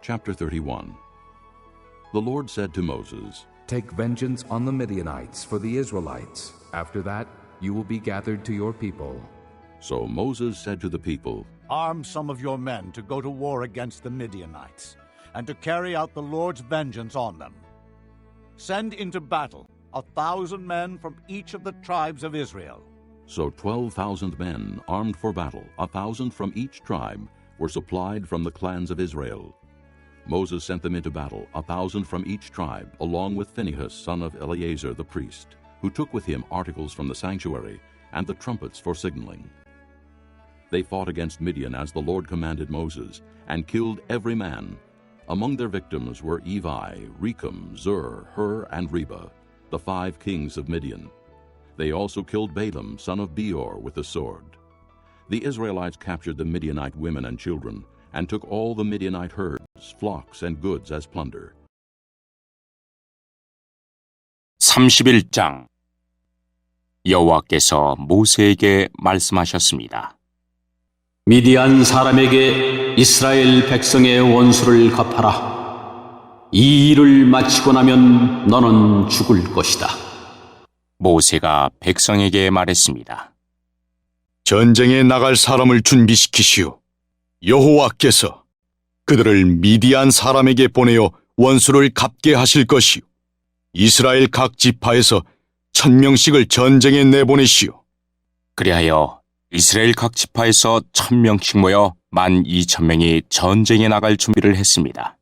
Chapter 31. The Lord said to Moses, Take vengeance on the Midianites for the Israelites. After that, you will be gathered to your people. So Moses said to the people, Arm some of your men to go to war against the Midianites, and to carry out the Lord's vengeance on them. Send into battle 1,000 men from each of the tribes of Israel. So 12,000 men, armed for battle, 1,000 from each tribe, were supplied from the clans of Israel. Moses sent them into battle, 1,000 from each tribe, along with Phinehas, son of Eleazar the priest, who took with him articles from the sanctuary and the trumpets for signaling. They fought against Midian as the Lord commanded Moses, and killed every man. Among their victims were Evi, Rechem, Zur, Hur, and Reba, the 5 kings of Midian. They also killed Balaam, son of Beor, with the sword. The Israelites captured the Midianite women and children, and took all the Midianite herds, flocks, and goods as plunder. 31장 여호와께서 모세에게 말씀하셨습니다. 미디안 사람에게 이스라엘 백성의 원수를 갚아라. 이 일을 마치고 나면 너는 죽을 것이다. 모세가 백성에게 말했습니다. 전쟁에 나갈 사람을 준비시키시오. 여호와께서 그들을 미디안 사람에게 보내어 원수를 갚게 하실 것이요. 이스라엘 각 지파에서 1,000명씩을 전쟁에 내보내시오. 그리하여 이스라엘 각 지파에서 1,000명씩 모여 12,000명이 전쟁에 나갈 준비를 했습니다.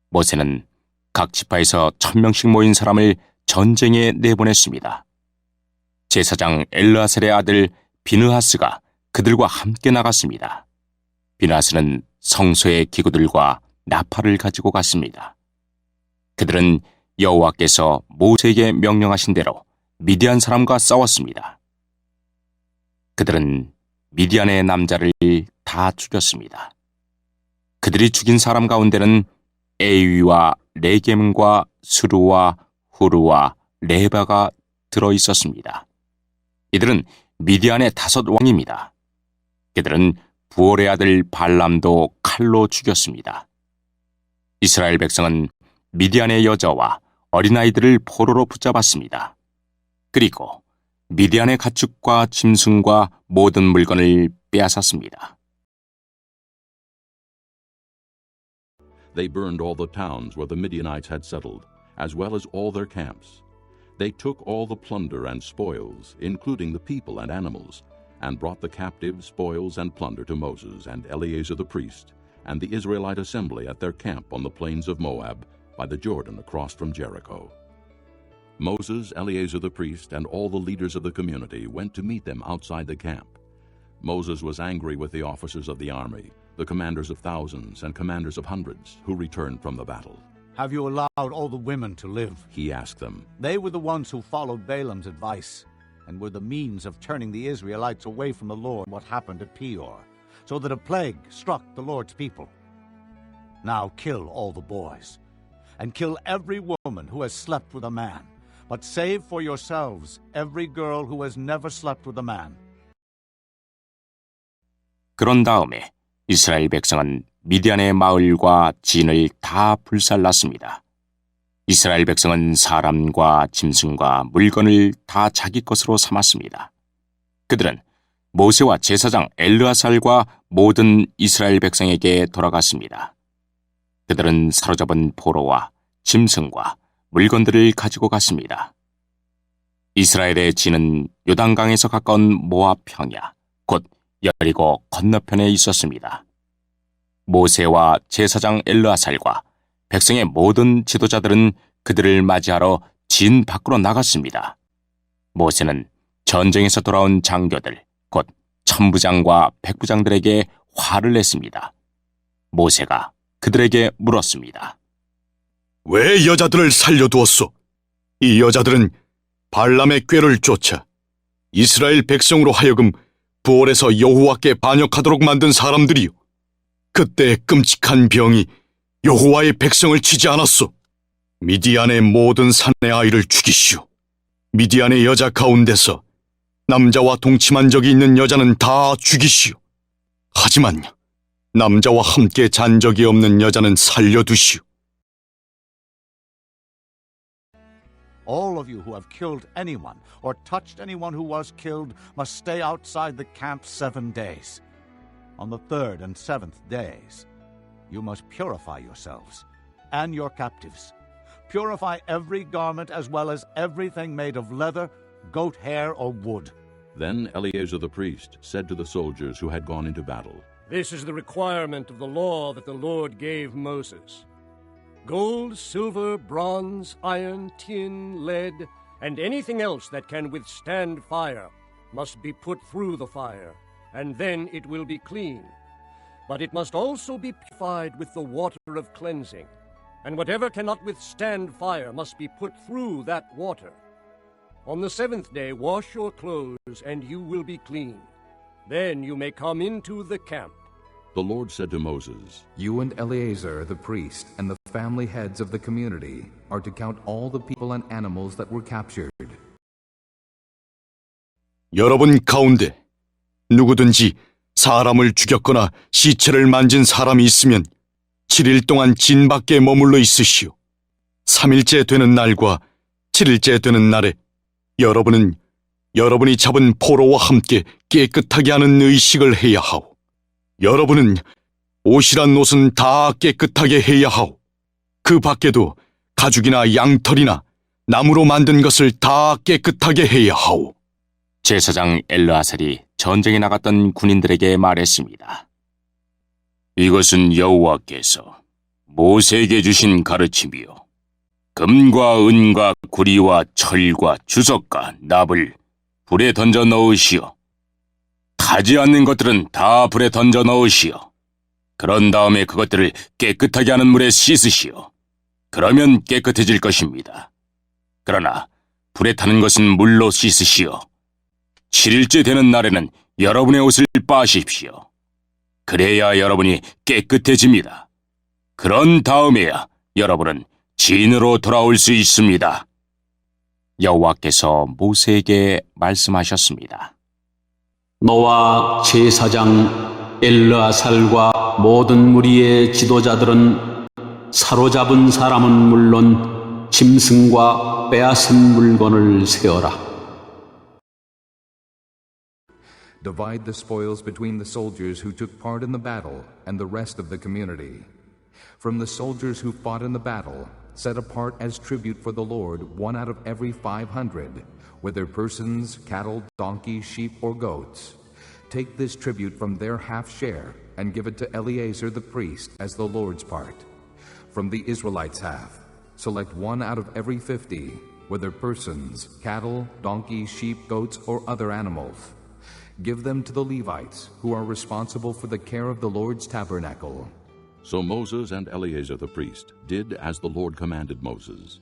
모세는 각 지파에서 1,000명씩 모인 사람을 전쟁에 내보냈습니다. 제사장 엘르아살의 아들 비느하스가 그들과 함께 나갔습니다. 비느하스는 성소의 기구들과 나팔을 가지고 갔습니다. 그들은 여호와께서 모세에게 명령하신 대로 미디안 사람과 싸웠습니다. 그들은 미디안의 남자를 다 죽였습니다. 그들이 죽인 사람 가운데는 에위와 레겜과 스루와 후르와 레바가 들어 있었습니다. 이들은 미디안의 5 왕입니다. 그들은 부올의 아들 발람도 칼로 죽였습니다. 이스라엘 백성은 미디안의 여자와 어린아이들을 포로로 붙잡았습니다. 그리고 미디안의 가축과 짐승과 모든 물건을 빼앗았습니다. They burned all the towns where the Midianites had settled, as well as all their camps. They took all the plunder and spoils, including the people and animals, and brought the captive spoils and plunder to Moses and Eleazar the priest, and the Israelite assembly at their camp on the plains of Moab, by the Jordan across from Jericho. Moses, Eleazar the priest, and all the leaders of the community went to meet them outside the camp. Moses was angry with the officers of the army, the commanders of thousands and commanders of hundreds, who returned from the battle. Have you allowed all the women to live? He asked them. They were the ones who followed Balaam's advice, and were the means of turning the Israelites away from the Lord, what happened at Peor, so that a plague struck the Lord's people. Now kill all the boys, and kill every woman who has slept with a man, but save for yourselves every girl who has never slept with a man. 그런 다음에 이스라엘 백성은 미디안의 마을과 진을 다 불살랐습니다. 이스라엘 백성은 사람과 짐승과 물건을 다 자기 것으로 삼았습니다. 그들은 모세와 제사장 엘르아살과 모든 이스라엘 백성에게 돌아갔습니다. 그들은 사로잡은 포로와 짐승과 물건들을 가지고 갔습니다. 이스라엘의 진은 요단강에서 가까운 모압 평야, 곧 여리고 건너편에 있었습니다. 모세와 제사장 엘르아살과 백성의 모든 지도자들은 그들을 맞이하러 진 밖으로 나갔습니다. 모세는 전쟁에서 돌아온 장교들, 곧 천부장과 백부장들에게 화를 냈습니다. 모세가 그들에게 물었습니다. 왜 여자들을 살려두었소? 이 여자들은 발람의 꾀를 쫓아 이스라엘 백성으로 하여금 부올에서 여호와께 반역하도록 만든 사람들이요. 그때의 끔찍한 병이 여호와의 백성을 치지 않았소. 미디안의 모든 사내 아이를 죽이시오. 미디안의 여자 가운데서 남자와 동침한 적이 있는 여자는 다 죽이시오. 하지만 남자와 함께 잔 적이 없는 여자는 살려두시오. All of you who have killed anyone or touched anyone who was killed must stay outside the camp 7 days. On the 3rd and 7th days, you must purify yourselves and your captives. Purify every garment as well as everything made of leather, goat hair, or wood. Then Eleazar the priest said to the soldiers who had gone into battle, This is the requirement of the law that the Lord gave Moses. Gold, silver, bronze, iron, tin, lead, and anything else that can withstand fire must be put through the fire, and then it will be clean. But it must also be purified with the water of cleansing, and whatever cannot withstand fire must be put through that water. On the 7th day wash your clothes, and you will be clean. Then you may come into the camp. The Lord said to Moses, You and Eleazar the priest and the family heads of the community are to count all the people and animals that were captured. 여러분 가운데 누구든지 사람을 죽였거나 시체를 만진 사람이 있으면 7일 동안 진 밖에 머물러 있으시오. 3일째 되는 날과 7일째 되는 날에 여러분은 여러분이 잡은 포로와 함께 깨끗하게 하는 의식을 해야 하오. 여러분은 옷이란 옷은 다 깨끗하게 해야 하오. 그 밖에도 가죽이나 양털이나 나무로 만든 것을 다 깨끗하게 해야 하오. 제사장 엘르아살이 전쟁에 나갔던 군인들에게 말했습니다. 이것은 여호와께서 모세에게 주신 가르침이요. 금과 은과 구리와 철과 주석과 납을 불에 던져 넣으시오. 타지 않는 것들은 다 불에 던져 넣으시오. 그런 다음에 그것들을 깨끗하게 하는 물에 씻으시오. 그러면 깨끗해질 것입니다. 그러나 불에 타는 것은 물로 씻으시오. 7일째 되는 날에는 여러분의 옷을 빠십시오. 그래야 여러분이 깨끗해집니다. 그런 다음에야 여러분은 진으로 돌아올 수 있습니다. 여호와께서 모세에게 말씀하셨습니다. 너와 제사장 엘르아살과 모든 무리의 지도자들은 사로잡은 사람은 물론 짐승과 빼앗은 물건을 세어라. Divide the spoils between the soldiers who took part in the battle and the rest of the community. From the soldiers who fought in the battle, set apart as tribute for the Lord 1 out of every 500, whether persons, cattle, donkeys, sheep, or goats. Take this tribute from their half share and give it to Eleazar the priest as the Lord's part. From the Israelites' half, select 1 out of every 50, whether persons, cattle, donkeys, sheep, goats, or other animals. Give them to the Levites, who are responsible for the care of the Lord's tabernacle. So Moses and Eleazar the priest did as the Lord commanded Moses.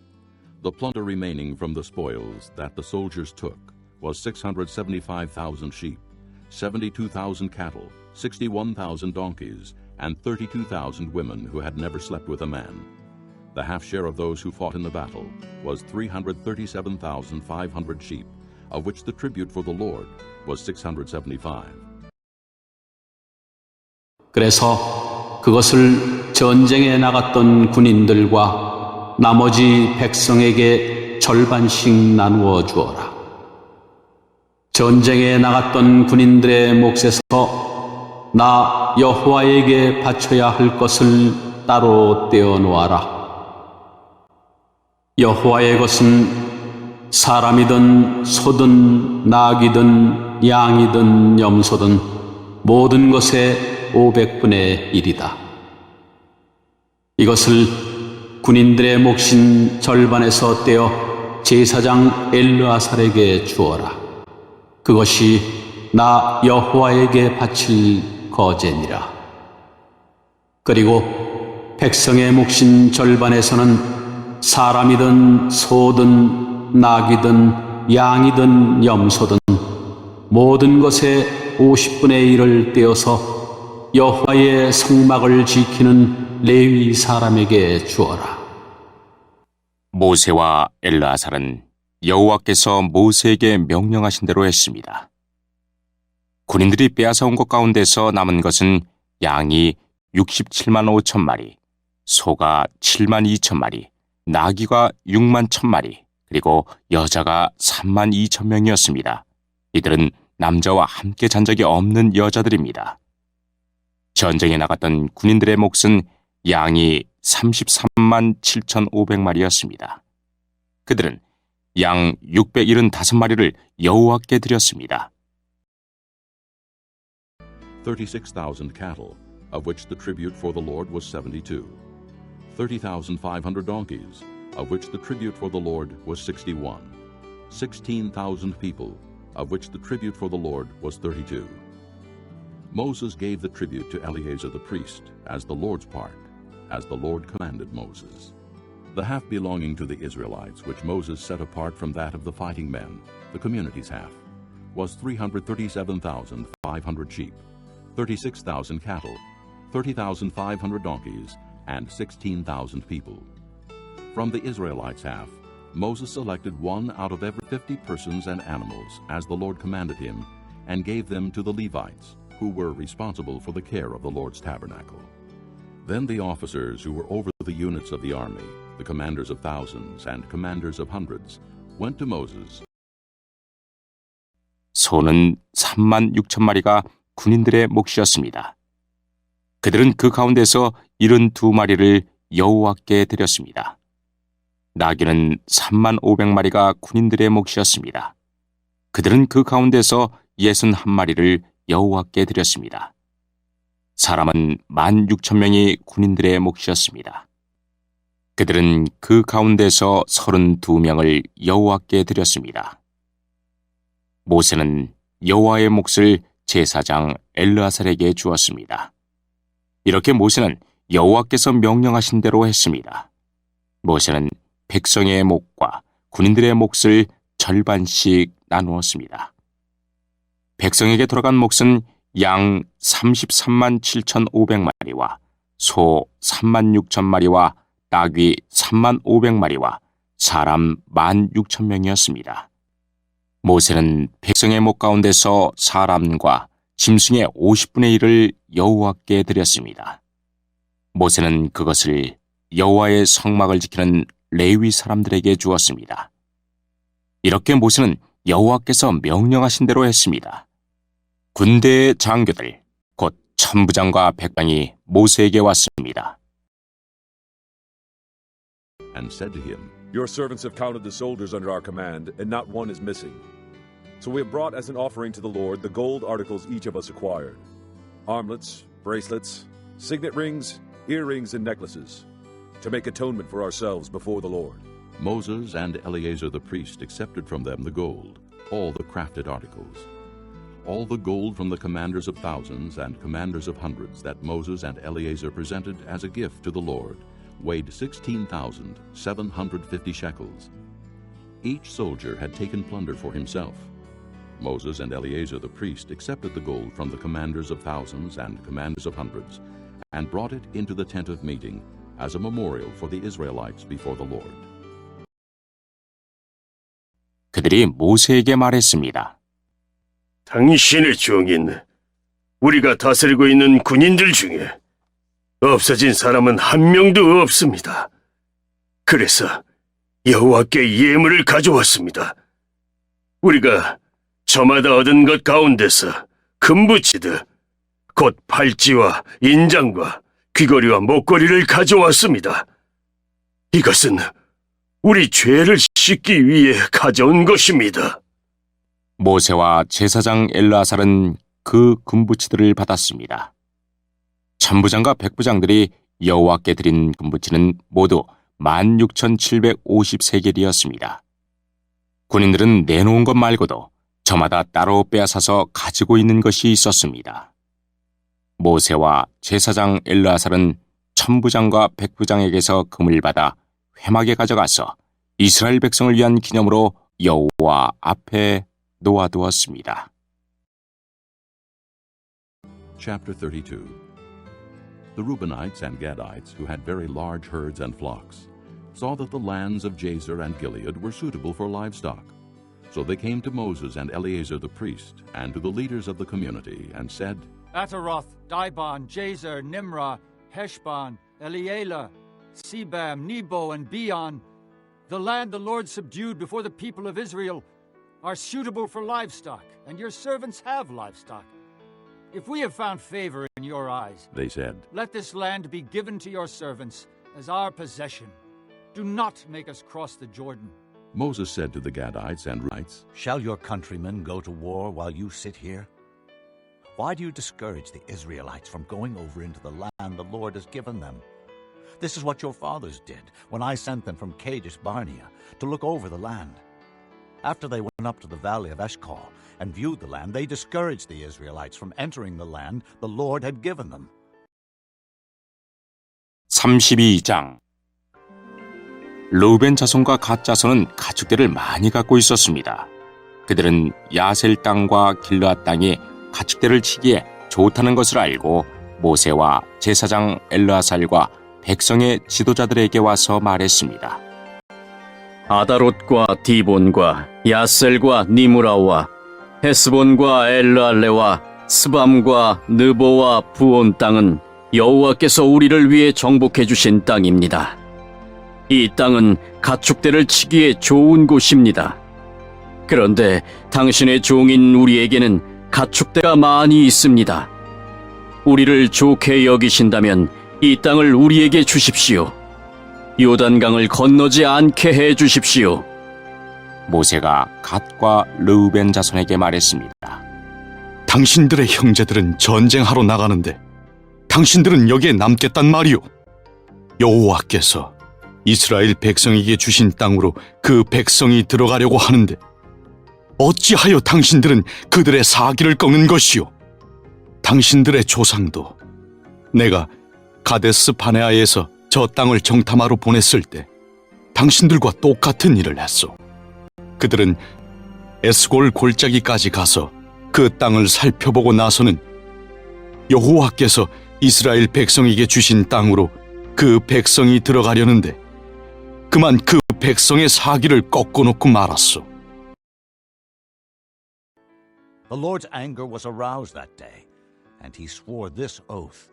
The plunder remaining from the spoils that the soldiers took was 675,000 sheep, 72,000 cattle, 61,000 donkeys, and 32,000 women who had never slept with a man. The half share of those who fought in the battle was 337,500 sheep, of which the tribute for the Lord was 675. 그래서 그것을 전쟁에 나갔던 군인들과 나머지 백성에게 절반씩 나누어 주어라. 전쟁에 나갔던 군인들의 몫에서 나 여호와에게 바쳐야 할 것을 따로 떼어 놓아라. 여호와의 것은 사람이든 소든 낙이든 양이든 염소든 모든 것의 500분의 1이다. 이것을 군인들의 몫인 절반에서 떼어 제사장 엘르아살에게 주어라. 그것이 나 여호와에게 바칠 거제니라. 그리고 백성의 몫인 절반에서는 사람이든 소든 낙이든 양이든 염소든 모든 것의 50분의 1을 떼어서 여호와의 성막을 지키는 레위 사람에게 주어라. 모세와 엘르아살은 여호와께서 모세에게 명령하신 대로 했습니다. 군인들이 빼앗아온 것 가운데서 남은 것은 양이 67만 5천 마리, 소가 7만 2천 마리, 나귀가 6만 1천 마리, 그리고 여자가 3만 2천 명이었습니다. 이들은 남자와 함께 잔 적이 없는 여자들입니다. 전쟁에 나갔던 군인들의 몫은 양이 33만 7,500마리였습니다. 그들은 양 675마리를 여호와께 드렸습니다. 36,000 cattle, of which the tribute for the Lord was 72. 30,500 donkeys, of which the tribute for the Lord was 61. 16,000 people, of which the tribute for the Lord was 32. Moses gave the tribute to Eleazar the priest as the Lord's part, as the Lord commanded Moses. The half belonging to the Israelites, which Moses set apart from that of the fighting men, the community's half, was 337,500 sheep, 36,000 cattle, 30,500 donkeys, and 16,000 people. From the Israelites' half, Moses selected one out of every 50 persons and animals, as the Lord commanded him, and gave them to the Levites, who were responsible for the care of the Lord's tabernacle. Then the officers who were over the units of the army, the commanders of thousands and commanders of hundreds, went to Moses. 소는 3만 6천 마리가 군인들의 몫이었습니다. 그들은 그 가운데서 72마리를 여호와께 드렸습니다. 나귀는 3만 500마리가 군인들의 몫이었습니다. 그들은 그 가운데서 61마리를 여호와께 드렸습니다. 사람은 16,000명이 군인들의 몫이었습니다. 그들은 그 가운데서 32명을 여호와께 드렸습니다. 모세는 여호와의 몫을 제사장 엘르아살에게 주었습니다. 이렇게 모세는 여호와께서 명령하신 대로 했습니다. 모세는 백성의 몫과 군인들의 몫을 절반씩 나누었습니다. 백성에게 돌아간 몫은 양 33만 7,500마리와 소 3만 6천 마리와 나귀 3만 500마리와 사람 16,000명이었습니다. 모세는 백성의 목 가운데서 사람과 짐승의 50분의 1을 여호와께 드렸습니다. 모세는 그것을 여호와의 성막을 지키는 레위 사람들에게 주었습니다. 이렇게 모세는 여호와께서 명령하신 대로 했습니다. 군대의 장교들, 곧 천부장과 백방이 모세에게 왔습니다. And said to him, Your servants have counted the soldiers under our command, and not one is missing. So we have brought as an offering to the Lord the gold articles each of us acquired: armlets, bracelets, signet rings, earrings, and necklaces, to make atonement for ourselves before the Lord. Moses and Eleazar the priest accepted from them the gold, all the crafted articles. All the gold from the commanders of thousands and commanders of hundreds that Moses and Eleazar presented as a gift to the Lord weighed 16,750 shekels. Each soldier had taken plunder for himself. Moses and Eleazar the priest accepted the gold from the commanders of thousands and commanders of hundreds and brought it into the tent of meeting as a memorial for the Israelites before the Lord. 그들이 모세에게 말했습니다. 당신의 종인 우리가 다스리고 있는 군인들 중에 없어진 사람은 한 명도 없습니다. 그래서 여호와께 예물을 가져왔습니다. 우리가 저마다 얻은 것 가운데서 금붙이듯 곧 팔찌와 인장과 귀걸이와 목걸이를 가져왔습니다. 이것은 우리 죄를 씻기 위해 가져온 것입니다. 모세와 제사장 엘르아살은 그 금붙이들을 받았습니다. 천부장과 백부장들이 여호와께 드린 금붙이는 모두 16,750세겔이었습니다. 군인들은 내놓은 것 말고도 저마다 따로 빼앗아서 가지고 있는 것이 있었습니다. 모세와 제사장 엘르아살은 천부장과 백부장에게서 금을 받아 회막에 가져가서 이스라엘 백성을 위한 기념으로 여호와 앞에 놓아두었습니다. Chapter 32. The Reubenites and Gadites, who had very large herds and flocks, saw that the lands of Jazer and Gilead were suitable for livestock. So they came to Moses and Eleazar the priest and to the leaders of the community and said, Ataroth, Dibon, Jazer, Nimrah, Heshbon, Elealeh, Sebam, Nebo, and Beon, the land the Lord subdued before the people of Israel, are suitable for livestock, and your servants have livestock. If we have found favor in your eyes, they said, let this land be given to your servants as our possession. Do not make us cross the Jordan. Moses said to the Gadites and Reubenites, Shall your countrymen go to war while you sit here? Why do you discourage the Israelites from going over into the land the Lord has given them? This is what your fathers did when I sent them from Kadesh Barnea to look over the land. After they went up to the valley of Eshcol and viewed the land, they discouraged the Israelites from entering the land the Lord had given them. 32장 르우벤 자손과 갓 자손은 가축대를 많이 갖고 있었습니다. 그들은 야셀 땅과 길르앗 땅이 가축대를 치기에 좋다는 것을 알고 모세와 제사장 엘르아살과 백성의 지도자들에게 와서 말했습니다. 아다롯과 디본과 야셀과 니무라와 헤스본과 엘르알레와 스밤과 느보와 부온 땅은 여호와께서 우리를 위해 정복해 주신 땅입니다. 이 땅은 가축대를 치기에 좋은 곳입니다. 그런데 당신의 종인 우리에게는 가축대가 많이 있습니다. 우리를 좋게 여기신다면 이 땅을 우리에게 주십시오. 요단강을 건너지 않게 해 주십시오. 모세가 갓과 르우벤 자손에게 말했습니다. 당신들의 형제들은 전쟁하러 나가는데 당신들은 여기에 남겠단 말이오. 여호와께서 이스라엘 백성에게 주신 땅으로 그 백성이 들어가려고 하는데 어찌하여 당신들은 그들의 사기를 꺾는 것이오. 당신들의 조상도 내가 가데스 바네아에서 저 땅을 정탐하러 보냈을 때 당신들과 똑같은 일을 했소. 그들은 에스골 골짜기까지 가서 그 땅을 살펴보고 나서는 여호와께서 이스라엘 백성에게 주신 땅으로 그 백성이 들어가려는데 그만 그 백성의 사기를 꺾어놓고 말았소. The Lord's anger was aroused that day, and he swore this oath.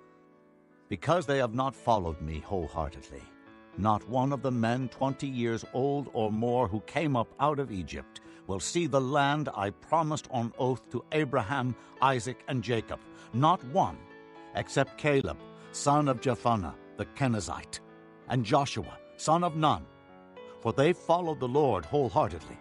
Because they have not followed me wholeheartedly, not one of the men 20 years old or more who came up out of Egypt will see the land I promised on oath to Abraham, Isaac, and Jacob. Not one, except Caleb, son of Jephunneh, the Kenizzite, and Joshua, son of Nun, for they followed the Lord wholeheartedly.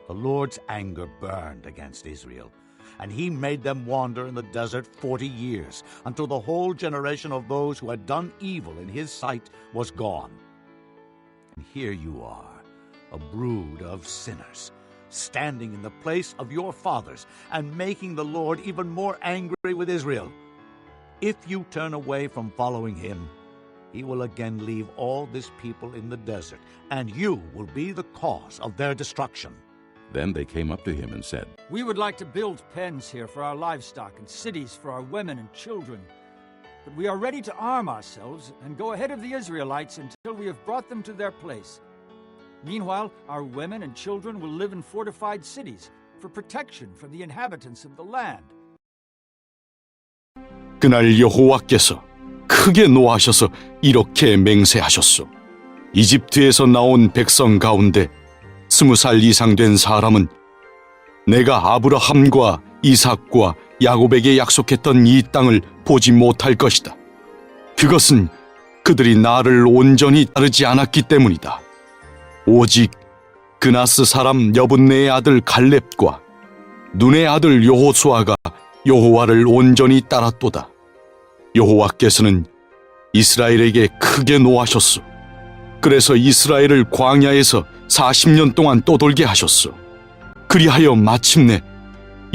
The Lord's anger burned against Israel, and he made them wander in the desert 40 years, until the whole generation of those who had done evil in his sight was gone. And here you are, a brood of sinners, standing in the place of your fathers, and making the Lord even more angry with Israel. If you turn away from following him, he will again leave all this people in the desert, and you will be the cause of their destruction. Then they came up to him and said, We would like to build pens here for our livestock and cities for our women and children. But we are ready to arm ourselves and go ahead of the Israelites until we have brought them to their place. Meanwhile, our women and children will live in fortified cities for protection from the inhabitants of the land. 그날 여호와께서 크게 노하셔서 이렇게 맹세하셨소. 이집트에서 나온 백성 가운데 20살 이상 된 사람은 내가 아브라함과 이삭과 야곱에게 약속했던 이 땅을 보지 못할 것이다. 그것은 그들이 나를 온전히 따르지 않았기 때문이다. 오직 그나스 사람 여분네의 아들 갈렙과 눈의 아들 여호수아가 여호와를 온전히 따랐도다. 여호와께서는 이스라엘에게 크게 노하셨소. 그래서 이스라엘을 광야에서 40년 동안 떠돌게 하셨소. 그리하여 마침내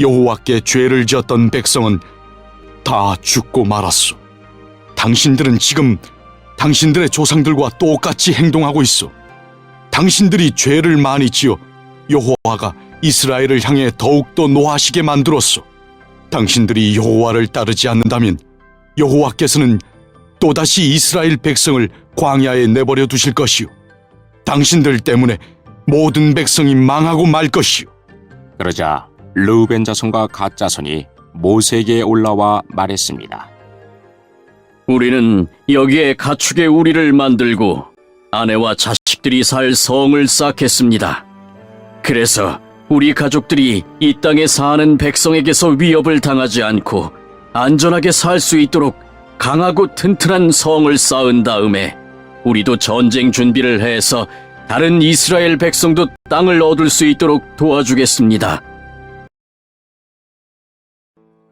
여호와께 죄를 지었던 백성은 다 죽고 말았소. 당신들은 지금 당신들의 조상들과 똑같이 행동하고 있소. 당신들이 죄를 많이 지어 여호와가 이스라엘을 향해 더욱더 노하시게 만들었소. 당신들이 여호와를 따르지 않는다면 여호와께서는 또다시 이스라엘 백성을 광야에 내버려 두실 것이요. 당신들 때문에 모든 백성이 망하고 말 것이요. 그러자 르우벤 자손과 갓 자손이 모세에게 올라와 말했습니다. 우리는 여기에 가축의 우리를 만들고 아내와 자식들이 살 성을 쌓겠습니다. 그래서 우리 가족들이 이 땅에 사는 백성에게서 위협을 당하지 않고 안전하게 살 수 있도록 강하고 튼튼한 성을 쌓은 다음에 우리도 전쟁 준비를 해서 다른 이스라엘 백성도 땅을 얻을 수 있도록 도와주겠습니다.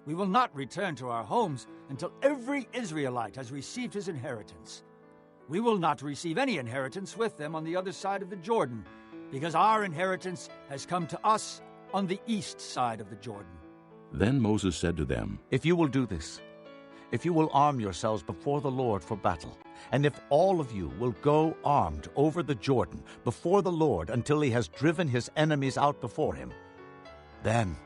We will not return to our homes until every Israelite has received his inheritance. We will not receive any inheritance with them on the other side of the Jordan, because our inheritance has come to us on the east side of the Jordan. Then Moses said to them, If you will do this, if you will arm yourselves before the Lord for battle, and if all of you will go armed over the Jordan before the Lord until he has driven his enemies out before him, then,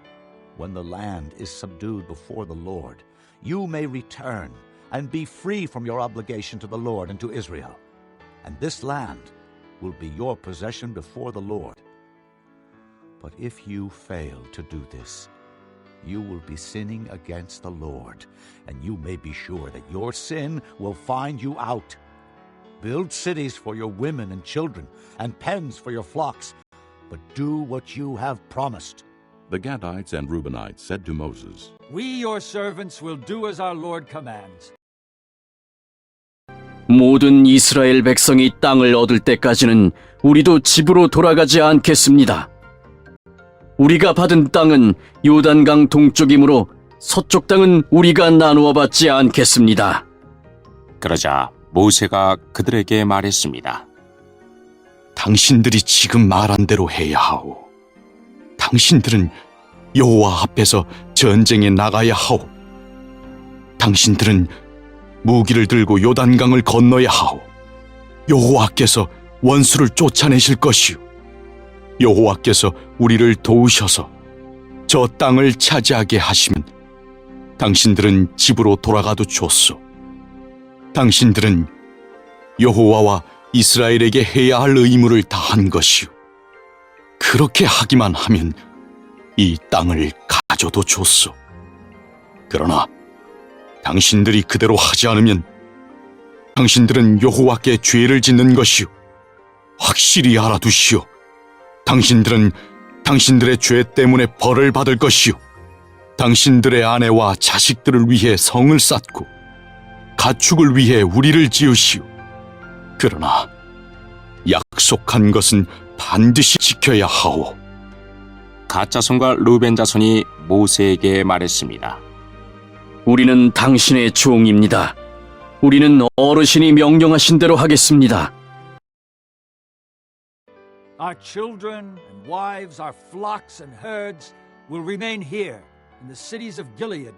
when the land is subdued before the Lord, you may return and be free from your obligation to the Lord and to Israel, and this land will be your possession before the Lord. But if you fail to do this, you will be sinning against the Lord, and you may be sure that your sin will find you out. Build cities for your women and children, and pens for your flocks, but do what you have promised. The Gadites and Reubenites said to Moses, We, your servants, will do as our Lord commands. 모든 이스라엘 백성이 땅을 얻을 때까지는 우리도 집으로 돌아가지 않겠습니다. 우리가 받은 땅은 요단강 동쪽이므로 서쪽 땅은 우리가 나누어 받지 않겠습니다. 그러자 모세가 그들에게 말했습니다. 당신들이 지금 말한 대로 해야 하오. 당신들은 여호와 앞에서 전쟁에 나가야 하오. 당신들은 무기를 들고 요단강을 건너야 하오. 여호와께서 원수를 쫓아내실 것이오. 여호와께서 우리를 도우셔서 저 땅을 차지하게 하시면 당신들은 집으로 돌아가도 좋소. 당신들은 여호와와 이스라엘에게 해야 할 의무를 다한 것이오. 그렇게 하기만 하면 이 땅을 가져도 좋소. 그러나 당신들이 그대로 하지 않으면 당신들은 여호와께 죄를 짓는 것이오. 확실히 알아두시오. 당신들은 당신들의 죄 때문에 벌을 받을 것이오. 당신들의 아내와 자식들을 위해 성을 쌓고 가축을 위해 우리를 지으시오. 그러나 약속한 것은 반드시 지켜야 하오. 갓 자손과 루벤 자손이 모세에게 말했습니다. 우리는 당신의 종입니다. 우리는 어르신이 명령하신 대로 하겠습니다. Our children and wives, our flocks and herds will remain here in the cities of Gilead.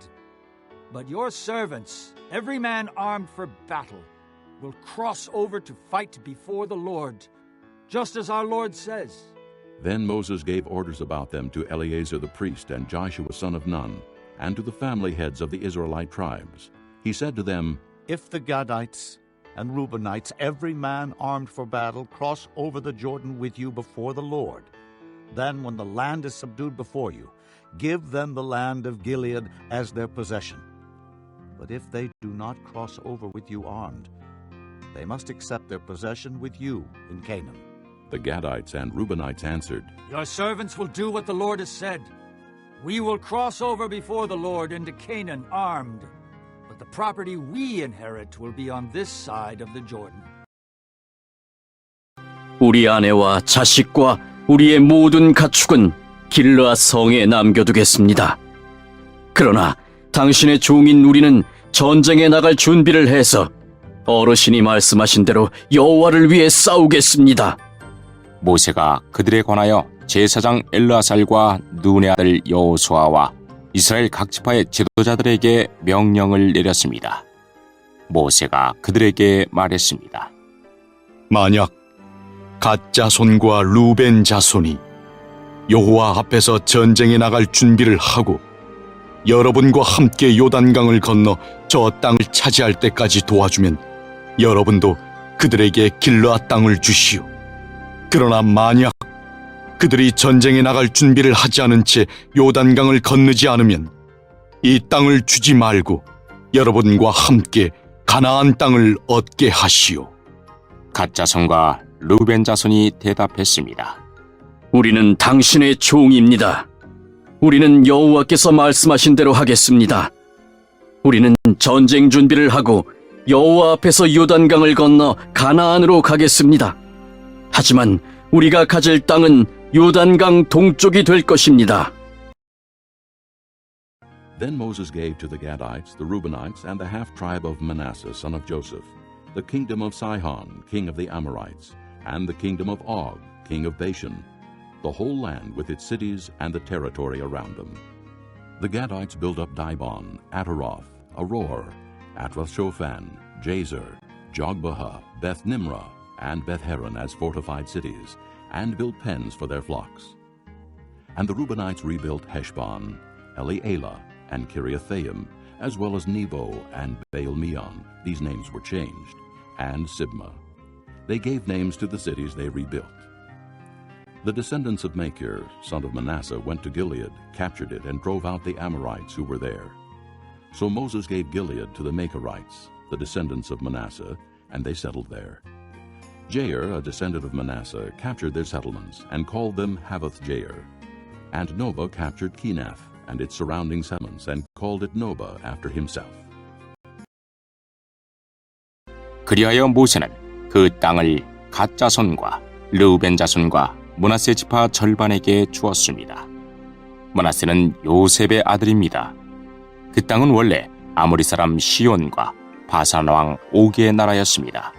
But your servants, every man armed for battle, will cross over to fight before the Lord, just as our Lord says. Then Moses gave orders about them to Eleazar the priest and Joshua son of Nun, and to the family heads of the Israelite tribes. He said to them, If the Gadites and Reubenites, every man armed for battle, cross over the Jordan with you before the Lord, then when the land is subdued before you, give them the land of Gilead as their possession. But if they do not cross over with you armed, they must accept their possession with you in Canaan. The Gadites and Reubenites answered, Your servants will do what the Lord has said. We will cross over before the Lord into Canaan armed, but the property we inherit will be on this side of the Jordan. 우리 아내와 자식과 우리의 모든 가축은 길르앗 성에 남겨두겠습니다. 그러나 당신의 종인 우리는 전쟁에 나갈 준비를 해서 어르신이 말씀하신 대로 여호와를 위해 싸우겠습니다. 모세가 그들에 관하여 제사장 엘르아살과 눈의 아들 여호수아와 이스라엘 각 지파의 지도자들에게 명령을 내렸습니다. 모세가 그들에게 말했습니다. 만약 갓 자손과 루벤 자손이 여호와 앞에서 전쟁에 나갈 준비를 하고 여러분과 함께 요단강을 건너 저 땅을 차지할 때까지 도와주면 여러분도 그들에게 길르앗 땅을 주시오. 그러나 만약 그들이 전쟁에 나갈 준비를 하지 않은 채 요단강을 건너지 않으면 이 땅을 주지 말고 여러분과 함께 가나안 땅을 얻게 하시오. 갓 자손과 르우벤 자손이 대답했습니다. 우리는 당신의 종입니다. 우리는 여호와께서 말씀하신 대로 하겠습니다. 우리는 전쟁 준비를 하고 여호와 앞에서 요단강을 건너 가나안으로 가겠습니다. 하지만 우리가 가질 땅은 요단강 동쪽이 될 것입니다. Then Moses gave to the Gadites, the Reubenites, and the half-tribe of Manasseh, son of Joseph, the kingdom of Sihon, king of the Amorites, and the kingdom of Og, king of Bashan, the whole land with its cities and the territory around them. The Gadites built up Dibon, Ataroth, Aror, Atroth-Shophan, Jazer, Jogbaha, Beth-Nimrah, and Beth-Heron as fortified cities, and built pens for their flocks. And the Reubenites rebuilt Heshbon, Elealeh, and Kiriathaim, as well as Nebo and Baal-Meon. These names were changed, and Sibmah. They gave names to the cities they rebuilt. The descendants of Machir, son of Manasseh, went to Gilead, captured it, and drove out the Amorites who were there. So Moses gave Gilead to the Machirites, the descendants of Manasseh, and they settled there. Jair, a descendant of Manasseh, captured their settlements, and called them Havoth-Jair. And Noba captured Kenath and its surrounding settlements, and called it Noba after himself. 그리하여 모세는 그 땅을 갓 자손과 르우벤 자손과 므낫세 지파 절반에게 주었습니다. 므낫세는 요셉의 아들입니다. 그 땅은 원래 아모리 사람 시온과 바산 왕 오기의 나라였습니다.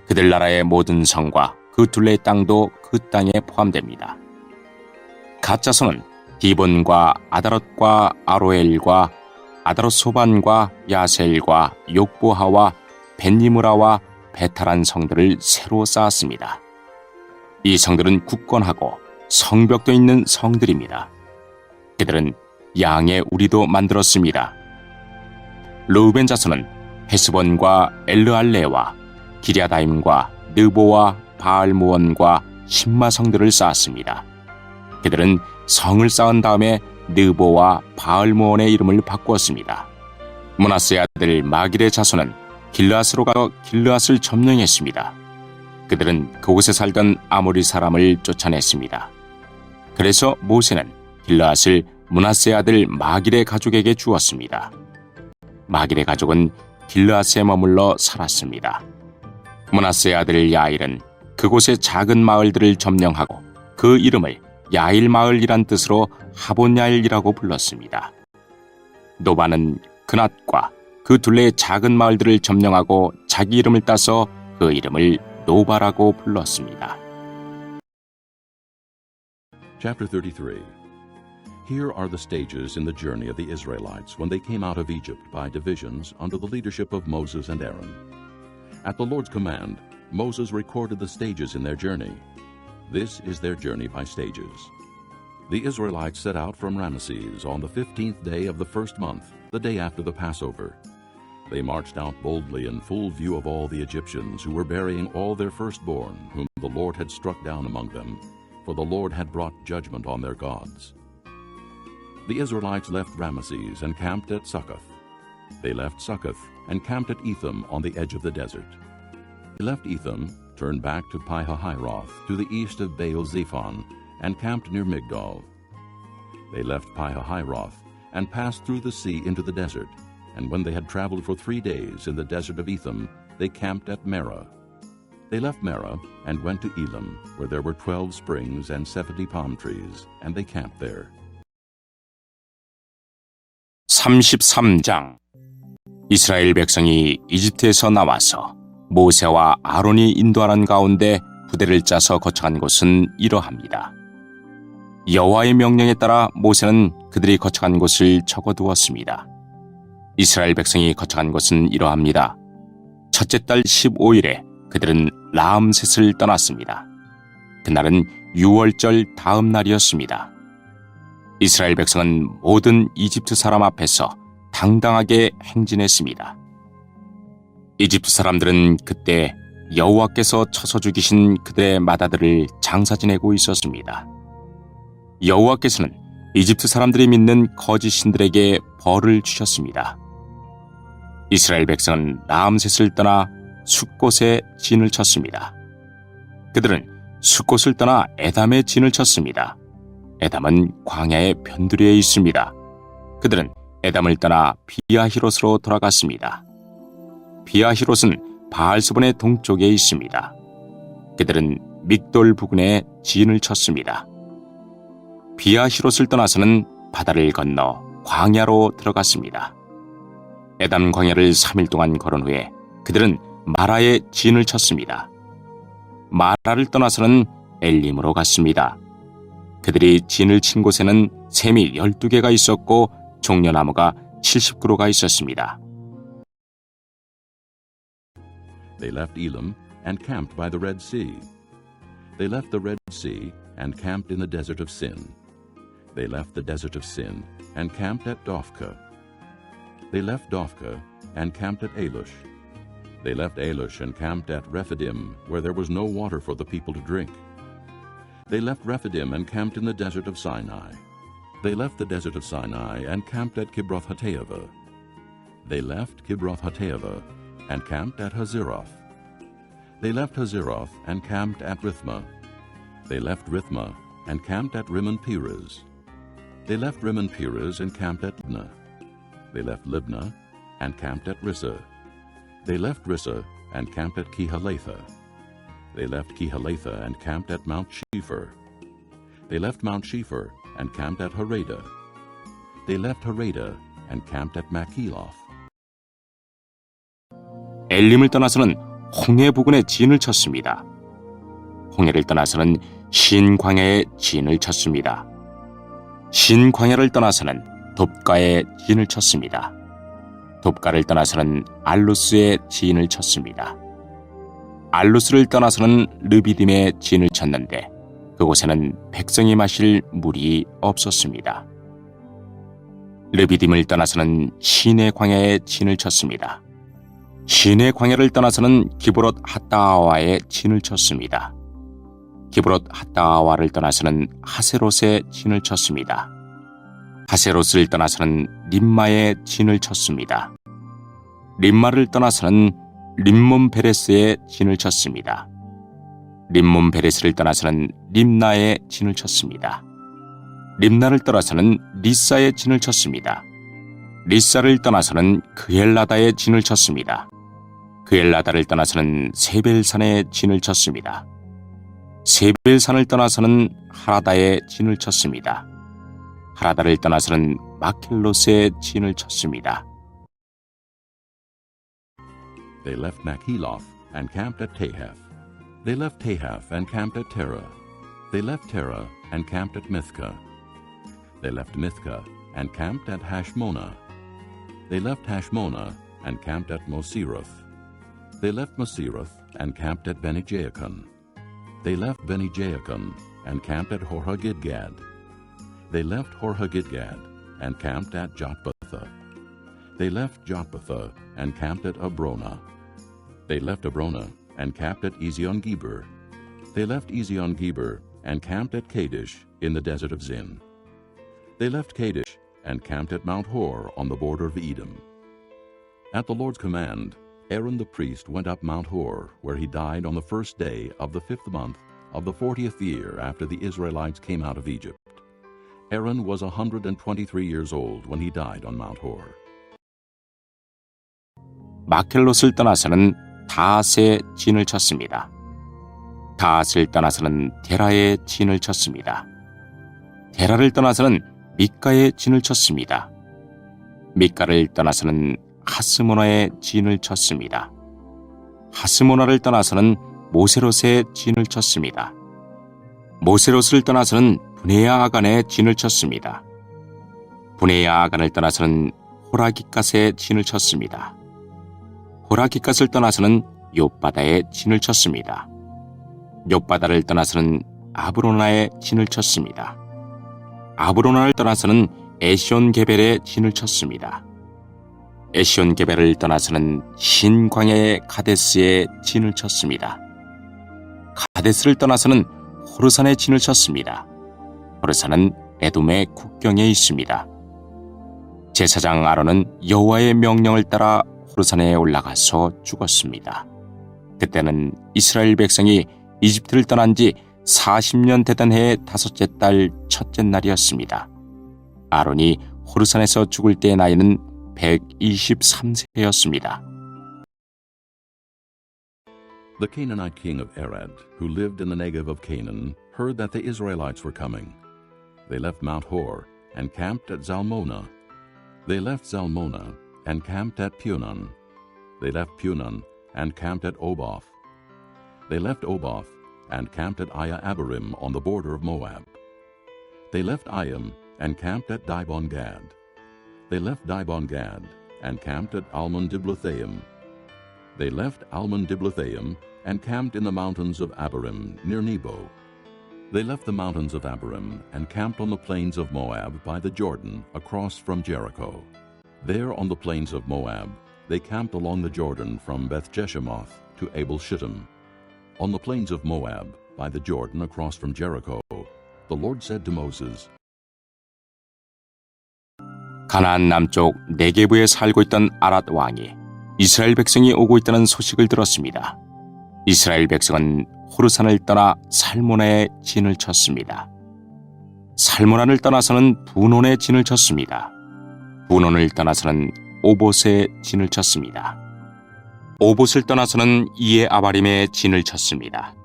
그들 나라의 모든 성과 그 둘레의 땅도 그 땅에 포함됩니다. 갓 자손은 디본과 아다롯과 아로엘과 아다롯 소반과 야셀과 욕보하와 벤니므라와 베타란 성들을 새로 쌓았습니다. 이 성들은 굳건하고 성벽도 있는 성들입니다. 그들은 양의 우리도 만들었습니다. 르우벤 자손은 헤스본과 엘르알레와 기랴다임과 느보와 바알무원과 심마 성들을 쌓았습니다. 그들은 성을 쌓은 다음에 느보와 바알무원의 이름을 바꾸었습니다. 므낫세 아들 마길의 자손은 길르앗으로 가서 길르앗을 점령했습니다. 그들은 그곳에 살던 아모리 사람을 쫓아냈습니다. 그래서 모세는 길르앗을 므낫세 아들 마길의 가족에게 주었습니다. 마길의 가족은 길르앗에 머물러 살았습니다. 므낫세 아들 야일은 그곳의 작은 마을들을 점령하고 그 이름을 야일 마을이란 뜻으로 하본야일이라고 불렀습니다. 노바는 그낫과 그 둘레의 작은 마을들을 점령하고 자기 이름을 따서 그 이름을 노바라고 불렀습니다. Chapter 33. Here are the stages in the journey of the Israelites when they came out of Egypt by divisions under the leadership of Moses and Aaron. At the Lord's command, Moses recorded the stages in their journey. This is their journey by stages. The Israelites set out from Ramesses on the 15th day of the first month, the day after the Passover. They marched out boldly in full view of all the Egyptians who were burying all their firstborn, whom the Lord had struck down among them, for the Lord had brought judgment on their gods. The Israelites left Ramesses and camped at Succoth. They left Succoth and camped at Etham on the edge of the desert. They left Etham, turned back to Pi-hahiroth to the east of Baal-Zephon, and camped near Migdol. They left Pi-hahiroth and passed through the sea into the desert, and when they had traveled for 3 days in the desert of Etham, they camped at Merah. They left Merah and went to Elim, where there were 12 springs and 70 palm trees, and they camped there. 33장. 이스라엘 백성이 이집트에서 나와서 모세와 아론이 인도하는 가운데 부대를 짜서 거쳐간 곳은 이러합니다. 여호와의 명령에 따라 모세는 그들이 거쳐간 곳을 적어두었습니다. 이스라엘 백성이 거쳐간 곳은 이러합니다. 첫째 달 15일에 그들은 라암셋을 떠났습니다. 그날은 6월절 다음 날이었습니다. 이스라엘 백성은 모든 이집트 사람 앞에서 당당하게 행진했습니다. 이집트 사람들은 그때 여호와께서 쳐서 죽이신 그들의 맏아들을 장사 지내고 있었습니다. 여호와께서는 이집트 사람들이 믿는 거짓 신들에게 벌을 주셨습니다. 이스라엘 백성은 라암셋을 떠나 숫곳에 진을 쳤습니다. 그들은 숫곳을 떠나 에담에 진을 쳤습니다. 에담은 광야의 변두리에 있습니다. 그들은 에담을 떠나 비아히롯으로 돌아갔습니다. 비아히롯은 바알스본의 동쪽에 있습니다. 그들은 믹돌 부근에 진을 쳤습니다. 비아히롯을 떠나서는 바다를 건너 광야로 들어갔습니다. 에담 광야를 3일 동안 걸은 후에 그들은 마라에 진을 쳤습니다. 마라를 떠나서는 엘림으로 갔습니다. 그들이 진을 친 곳에는 샘이 12개가 있었고 종려나무가 70그루가 있었습니다. They left Elim and camped by the Red Sea. They left the Red Sea and camped in the desert of Sin. They left the desert of Sin and camped at Dophka. They left Dophka and camped at Alush. They left Alush and camped at Rephidim, where there was no water for the people to drink. They left Rephidim and camped in the desert of Sinai. They left the desert of Sinai and camped at Kibroth-Hattaavah. They left Kibroth-Hattaavah and camped at Hazeroth. They left Hazeroth and camped at Rithmah. They left Rithmah and camped at Rimmon-Perez. They left Rimmon-Perez and camped at Libnah. They left Libnah and camped at Rissah. They left Rissah and camped at Kehalatha. They left Kehalatha and camped at Mount Shepher. They left Mount Shepher and camped at Harada. They left Harada and camped at Makheloth. 엘림을 떠나서는 홍해 부근에 진을 쳤습니다. 홍해를 떠나서는 신광야에 진을 쳤습니다. 신광야를 떠나서는 돕가에 진을 쳤습니다. 돕가를 떠나서는 알루스에 진을 쳤습니다. 알루스를 떠나서는 르비딤에 진을 쳤는데 그곳에는 백성이 마실 물이 없었습니다. 르비딤을 떠나서는 시내 광야에 진을 쳤습니다. 시내 광야를 떠나서는 기브롯 핫다아와에 진을 쳤습니다. 기브롯 핫다아와를 떠나서는 하세롯에 진을 쳤습니다. 하세롯을 떠나서는 림마에 진을 쳤습니다. 림마를 떠나서는 림몬 베레스에 진을 쳤습니다. 림몬 베레스를 떠나서는 림나에 진을 쳤습니다. 림나를 떠나서는 리사에 진을 쳤습니다. 리사를 떠나서는 그엘라다에 진을 쳤습니다. 그엘라다를 떠나서는 세벨산에 진을 쳤습니다. 세벨산을 떠나서는 하라다에 진을 쳤습니다. 하라다를 떠나서는 마켈롯에 진을 쳤습니다. They left Makheloth and camped at Tahath. They left Tahath and camped at Terah. They left Terah and camped at Mithka. They left Mithka and camped at Hashmonah. They left Hashmonah and camped at Moseroth. They left Moseroth and camped at Beni-Jaakon. They left Beni-Jaakon and camped at Horhagidgad. They left Horhagidgad and camped at Jotbatha. They left Jotbatha and camped at Abrona. They left Abrona and camped at Ezion-Geber. They left Ezion-Geber and camped at Kadesh in the desert of Zin. They left Kadesh and camped at Mount Hor on the border of Edom. At the Lord's command, Aaron the priest went up Mount Hor, where he died on the first day of the 5th month of the 40th year after the Israelites came out of Egypt. Aaron was 123 years old when he died on Mount Hor. 마켈롯을 떠나서는 다앗에 진을 쳤습니다. 다앗을 떠나서는 데라에 진을 쳤습니다. 데라를 떠나서는 미가에 진을 쳤습니다. 미가를 떠나서는 하스모나에 진을 쳤습니다. 하스모나를 떠나서는 모세롯에 진을 쳤습니다. 모세롯을 떠나서는 브네야 아간에 진을 쳤습니다. 브네야 아간을 떠나서는 호라깃갓에 진을 쳤습니다. 호라깃갓을 떠나서는 욥바다에 진을 쳤습니다. 욥바다를 떠나서는 아브로나에 진을 쳤습니다. 아브로나를 떠나서는 에시온게벨에 진을 쳤습니다. 에시온게벨을 떠나서는 신광야의 가데스에 진을 쳤습니다. 가데스를 떠나서는 호르산에 진을 쳤습니다. 호르산은 에돔의 국경에 있습니다. 제사장 아론은 여호와의 명령을 따라 호르산에 올라가서 죽었습니다. 그때는 이스라엘 백성이 이집트를 떠난 지 40년 되던 해의 다섯째 달 첫째 날이었습니다. 아론이 호르산에서 죽을 때의 나이는 123세였습니다. The Canaanite king of Arad, who lived in the Negev of Canaan, heard that the Israelites were coming. They left Mount Hor and camped at Zalmonah. They left Zalmonah and camped at Punon. They left Punon and camped at Oboth. They left Oboth and camped at Aya-Abarim on the border of Moab. They left Ayim and camped at Dibon-Gad. They left Dibon-Gad and camped at Almon-Diblathaim. They left Almon-Diblathaim and camped in the mountains of Abarim near Nebo. They left the mountains of Abarim and camped on the plains of Moab by the Jordan across from Jericho. There on the plains of Moab they camped along the Jordan from Beth-Jeshemoth to Abel-Shittim. On the plains of Moab by the Jordan across from Jericho, the Lord said to Moses, 가나안 남쪽 네게브에 살고 있던 아랏 왕이 이스라엘 백성이 오고 있다는 소식을 들었습니다. 이스라엘 백성은 호르산을 떠나 살모나에 진을 쳤습니다. 살모나를 떠나서는 분온에 진을 쳤습니다. 분온을 떠나서는 오봇에 진을 쳤습니다. 오봇을 떠나서는 이에 아바림에 진을 쳤습니다.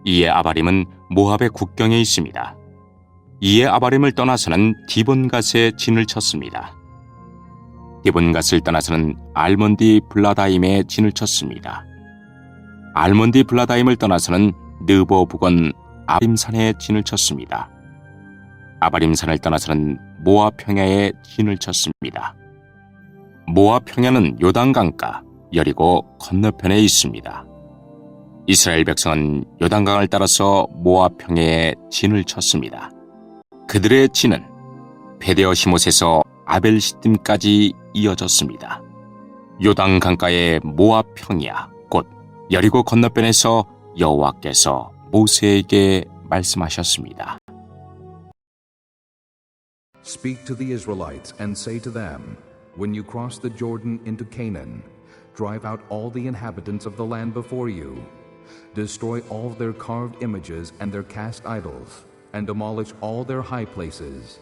이에 아바림은 모압의 국경에 있습니다. 이에 아바림을 떠나서는 디본갓에 진을 쳤습니다. 디본갓을 떠나서는 알몬디 블라다임에 진을 쳤습니다. 알몬디 블라다임을 떠나서는 느보 북원 아바림산에 진을 쳤습니다. 아바림산을 떠나서는 모압 평야에 진을 쳤습니다. 모압 평야는 요단강가 여리고 건너편에 있습니다. 이스라엘 백성은 요단강을 따라서 모압 평야에 진을 쳤습니다. 그들의 진은 베데어시못에서 아벨시딤까지 이어졌습니다. 요단 강가의 모압 평야 곧 여리고 건너편에서 여호와께서 모세에게 말씀하셨습니다. Speak to the Israelites and say to them, when you cross the Jordan into Canaan, drive out all the inhabitants of the land before you. Destroy all their carved images and their cast idols, and demolish all their high places.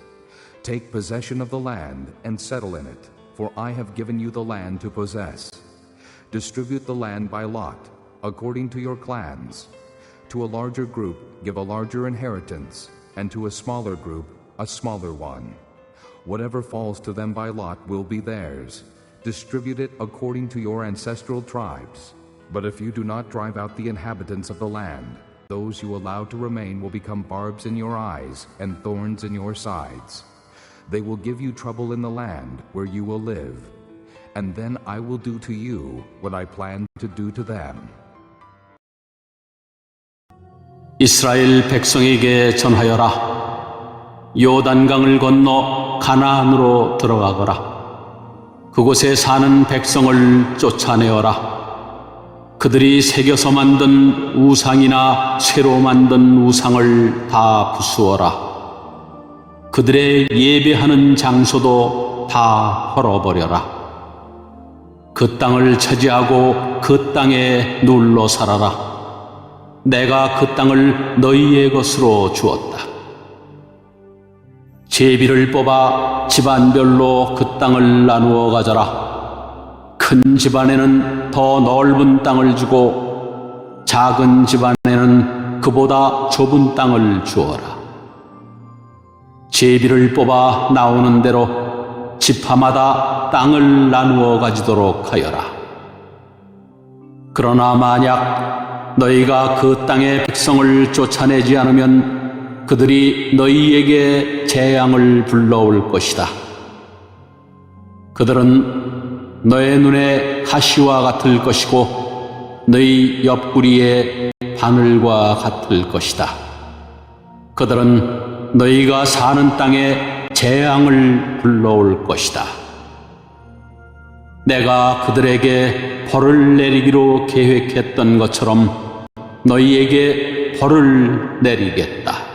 Take possession of the land and settle in it, for I have given you the land to possess. Distribute the land by lot, according to your clans. To a larger group give a larger inheritance, and to a smaller group a smaller one. Whatever falls to them by lot will be theirs. Distribute it according to your ancestral tribes. But if you do not drive out the inhabitants of the land, those you allow to remain will become barbs in your eyes and thorns in your sides. They will give you trouble in the land where you will live. And then I will do to you what I plan to do to them. 이스라엘 백성에게 전하여라. 요단강을 건너 가나안으로 들어가거라. 그곳에 사는 백성을 쫓아내어라. 그들이 새겨서 만든 우상이나 새로 만든 우상을 다 부수어라. 그들의 예배하는 장소도 다 헐어버려라. 그 땅을 차지하고 그 땅에 눌러 살아라. 내가 그 땅을 너희의 것으로 주었다. 제비를 뽑아 집안별로 그 땅을 나누어 가져라. 큰 집안에는 더 넓은 땅을 주고 작은 집안에는 그보다 좁은 땅을 주어라. 제비를 뽑아 나오는 대로 지파마다 땅을 나누어 가지도록 하여라. 그러나 만약 너희가 그 땅의 백성을 쫓아내지 않으면 그들이 너희에게 재앙을 불러올 것이다. 그들은 너의 눈에 가시와 같을 것이고 너희 옆구리에 바늘과 같을 것이다. 그들은 너희가 사는 땅에 재앙을 불러올 것이다. 내가 그들에게 벌을 내리기로 계획했던 것처럼 너희에게 벌을 내리겠다.